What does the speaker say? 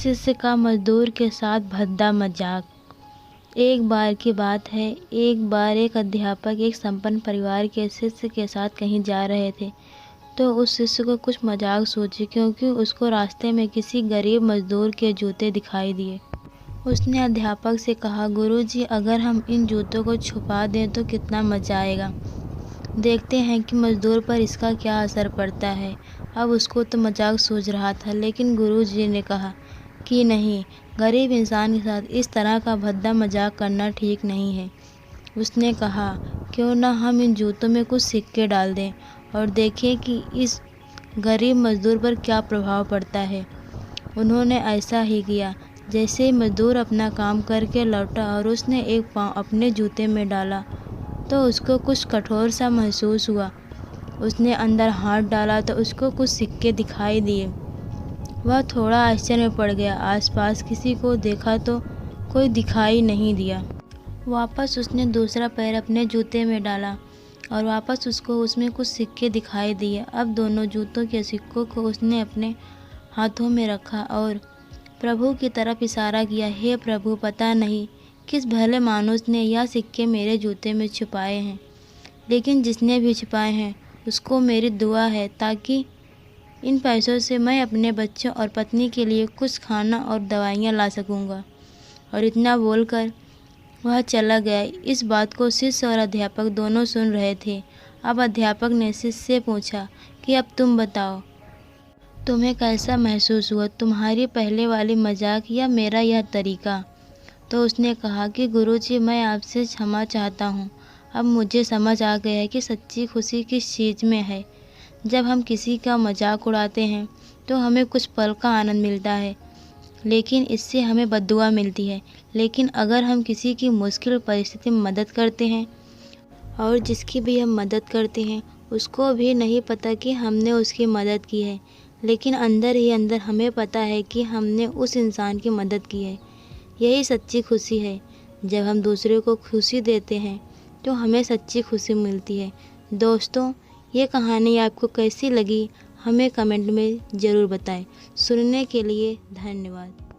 शिष्य का मजदूर के साथ भद्दा मजाक। एक बार की बात है, एक बार एक अध्यापक एक संपन्न परिवार के शिष्य के साथ कहीं जा रहे थे, तो उस शिष्य को कुछ मजाक सूझी क्योंकि उसको रास्ते में किसी गरीब मजदूर के जूते दिखाई दिए। उसने अध्यापक से कहा, गुरुजी, अगर हम इन जूतों को छुपा दें तो कितना मजा आएगा। देखते हैं कि मजदूर पर इसका क्या असर पड़ता है। अब उसको तो मजाक सूझ रहा था, लेकिन गुरुजी ने कहा कि नहीं, गरीब इंसान के साथ इस तरह का भद्दा मजाक करना ठीक नहीं है। उसने कहा, क्यों ना हम इन जूतों में कुछ सिक्के डाल दें और देखें कि इस गरीब मजदूर पर क्या प्रभाव पड़ता है। उन्होंने ऐसा ही किया। जैसे ही मजदूर अपना काम करके लौटा और उसने एक पाँव अपने जूते में डाला तो उसको कुछ कठोर सा महसूस हुआ। उसने अंदर हाथ डाला तो उसको कुछ सिक्के दिखाई दिए। वह थोड़ा आश्चर्य में पड़ गया। आसपास किसी को देखा तो कोई दिखाई नहीं दिया। वापस उसने दूसरा पैर अपने जूते में डाला और वापस उसको उसमें कुछ सिक्के दिखाई दिए। अब दोनों जूतों के सिक्कों को उसने अपने हाथों में रखा और प्रभु की तरफ इशारा किया, हे प्रभु, पता नहीं किस भले मानुस ने यह सिक्के मेरे जूते में छुपाए हैं, लेकिन जिसने भी छुपाए हैं उसको मेरी दुआ है ताकि इन पैसों से मैं अपने बच्चों और पत्नी के लिए कुछ खाना और दवाइयाँ ला सकूँगा। और इतना बोलकर वह चला गया। इस बात को शिष्य और अध्यापक दोनों सुन रहे थे। अब अध्यापक ने शिष्य से पूछा कि अब तुम बताओ, तुम्हें कैसा महसूस हुआ, तुम्हारी पहले वाली मजाक या मेरा यह तरीका? तो उसने कहा कि गुरुजी, मैं आपसे क्षमा चाहता हूँ। अब मुझे समझ आ गया है कि सच्ची खुशी किस चीज़ में है। जब हम किसी का मजाक उड़ाते हैं तो हमें कुछ पल का आनंद मिलता है, लेकिन इससे हमें बद्दुआ मिलती है। लेकिन अगर हम किसी की मुश्किल परिस्थिति में मदद करते हैं और जिसकी भी हम मदद करते हैं उसको भी नहीं पता कि हमने उसकी मदद की है, लेकिन अंदर ही अंदर हमें पता है कि हमने उस इंसान की मदद की है। यही सच्ची खुशी है। जब हम दूसरे को खुशी देते हैं तो हमें सच्ची खुशी मिलती है। दोस्तों, ये कहानी आपको कैसी लगी हमें कमेंट में ज़रूर बताएं। सुनने के लिए धन्यवाद।